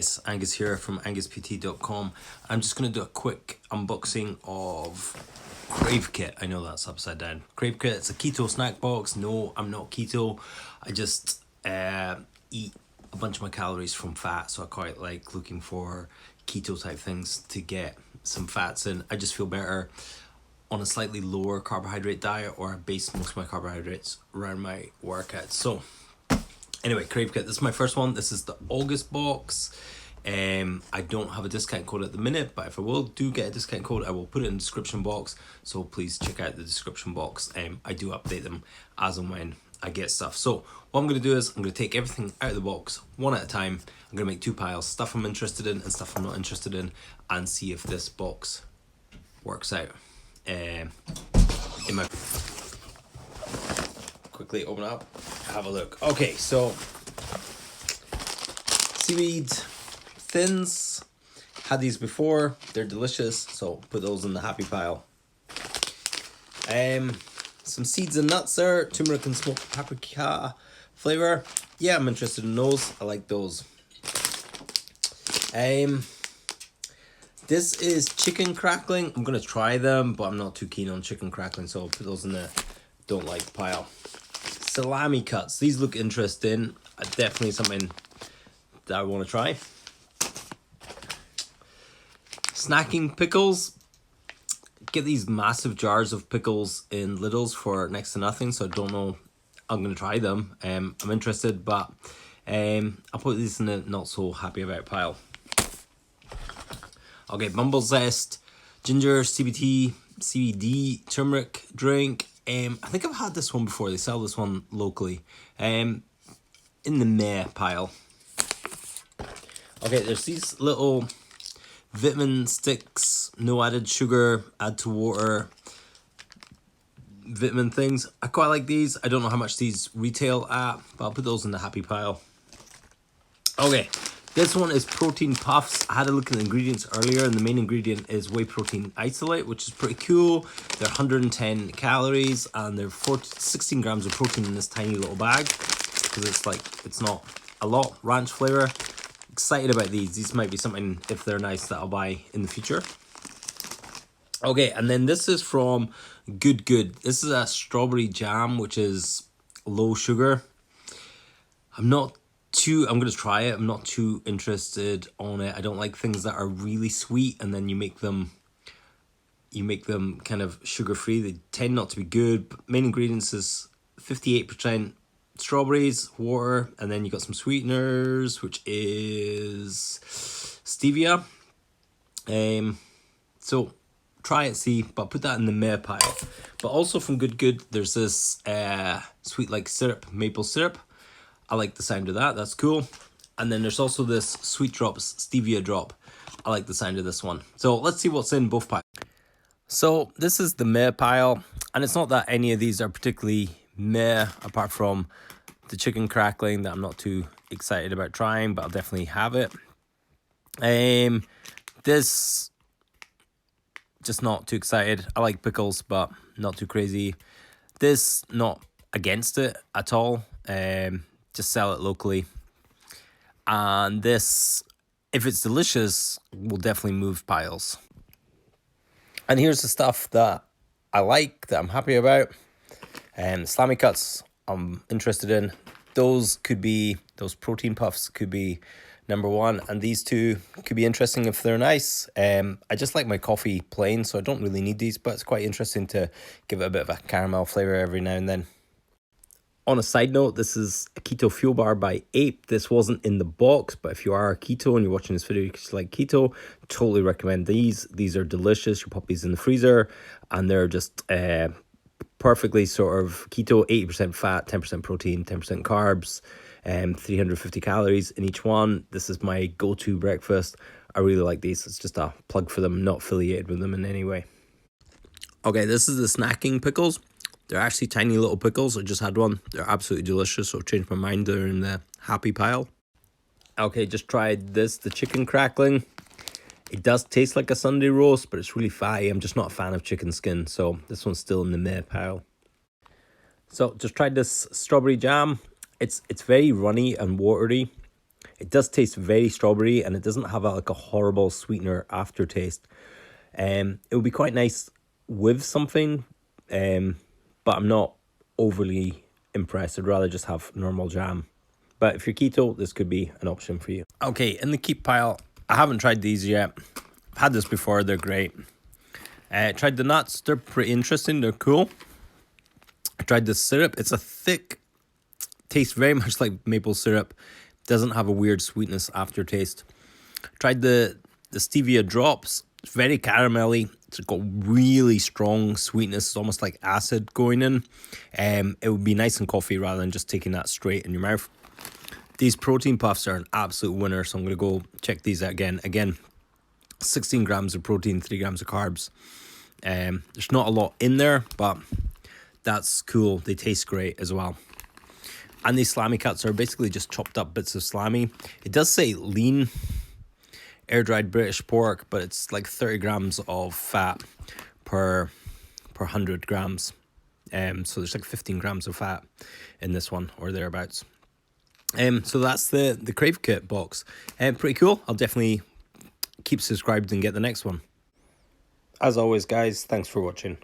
It's Angus here from anguspt.com. I'm just going to do a quick unboxing of Krave Kit. I know that's upside down. Krave Kit, it's a keto snack box. No, I'm not keto. I just eat a bunch of my calories from fat, so I quite like looking for keto type things to get some fats in. I just feel better on a slightly lower carbohydrate diet, or I base most of my carbohydrates around my workouts. So anyway, Krave Kit, this is my first one. This is the August box. I don't have a discount code at the minute, but if I do get a discount code, I will put it in the description box. So please check out the description box. I do update them as and when I get stuff. So what I'm going to do is I'm going to take everything out of the box one at a time. I'm going to make two piles, stuff I'm interested in and stuff I'm not interested in, and see if this box works out. Quickly open it up, have a look. Okay, so seaweed thins, had these before, they're delicious, so put those in the happy pile. Some seeds and nuts there, turmeric and smoked paprika flavor. Yeah, I'm interested in those. I like those. This is chicken crackling. I'm gonna try them, but I'm not too keen on chicken crackling, so I'll put those in the don't like pile. Salami cuts. These look interesting. Definitely something that I want to try. Snacking pickles. Get these massive jars of pickles in Lidl's for next to nothing, so I don't know. I'm going to try them. I'm interested, but I'll put these in the not so happy about pile. Okay, Bumble Zest, ginger, CBD, turmeric drink. I think I've had this one before. They sell this one locally. In the meh pile. Okay, there's these little vitamin sticks, no added sugar, add to water vitamin things. I quite like these. I don't know how much these retail at, but I'll put those in the happy pile. Okay, this one is protein puffs. I had a look at the ingredients earlier, and the main ingredient is whey protein isolate, which is pretty cool. They're 110 calories, and they're 16 grams of protein in this tiny little bag, because it's not a lot. Ranch flavor. Excited about these. These might be something, if they're nice, that I'll buy in the future. Okay, and then this is from Good. This is a strawberry jam, which is low sugar. I'm going to try it. I'm not too interested on it. I don't like things that are really sweet and then you make them kind of sugar-free. They tend not to be good. But main ingredients is 58% strawberries, water, and then you got some sweeteners, which is stevia. So try it, see, but put that in the meh pile. But also from Good, there's this sweet like syrup, maple syrup. I like the sound of that. That's cool. And then there's also this Sweet Drops stevia drop. I like the sound of this one. So let's see what's in both piles. So this is the meh pile, and it's not that any of these are particularly meh, apart from the chicken crackling that I'm not too excited about trying, but I'll definitely have it. This, just not too excited. I like pickles, but not too crazy. This, not against it at all. Just sell it locally. And this, if it's delicious, will definitely move piles. And here's the stuff that I like, that I'm happy about. Salami cuts, I'm interested in. Those protein puffs could be number one, and these two could be interesting if they're nice. I just like my coffee plain, so I don't really need these, but it's quite interesting to give it a bit of a caramel flavor every now and then. On a side note, this is a Keto Fuel Bar by Ape. This wasn't in the box, but if you are a keto and you're watching this video because you like keto, totally recommend these. These are delicious. You pop these in the freezer, and they're just perfectly sort of keto, 80% fat, 10% protein, 10% carbs, 350 calories in each one. This is my go-to breakfast. I really like these. It's just a plug for them, not affiliated with them in any way. Okay, this is the snacking pickles. They're actually tiny little pickles. I just had one. They're absolutely delicious, so I've changed my mind. They're in the happy pile. Okay, just tried this, the chicken crackling. It does taste like a Sunday roast, but it's really fatty. I'm just not a fan of chicken skin, so this one's still in the meh pile. So just tried this strawberry jam. It's very runny and watery. It does taste very strawberry, and it doesn't have like a horrible sweetener aftertaste. It would be quite nice with something, but I'm not overly impressed. I'd rather just have normal jam. But if you're keto, this could be an option for you. Okay, in the keep pile, I haven't tried these yet. I've had this before, they're great. Tried the nuts, they're pretty interesting, they're cool. I tried the syrup, it's a thick, tastes very much like maple syrup. Doesn't have a weird sweetness aftertaste. Tried the stevia drops, it's very caramelly. It's got really strong sweetness. It's almost like acid going in. It would be nice in coffee rather than just taking that straight in your mouth. These protein puffs are an absolute winner, so I'm going to go check these out again. Again, 16 grams of protein, 3 grams of carbs. There's not a lot in there, but that's cool. They taste great as well. And these salami cuts are basically just chopped up bits of salami. It does say lean air-dried British pork, but it's like 30 grams of fat per 100 grams. So there's like 15 grams of fat in this one, or thereabouts. So that's the Krave kit box. Pretty cool. I'll definitely keep subscribed and get the next one. As always, guys, thanks for watching.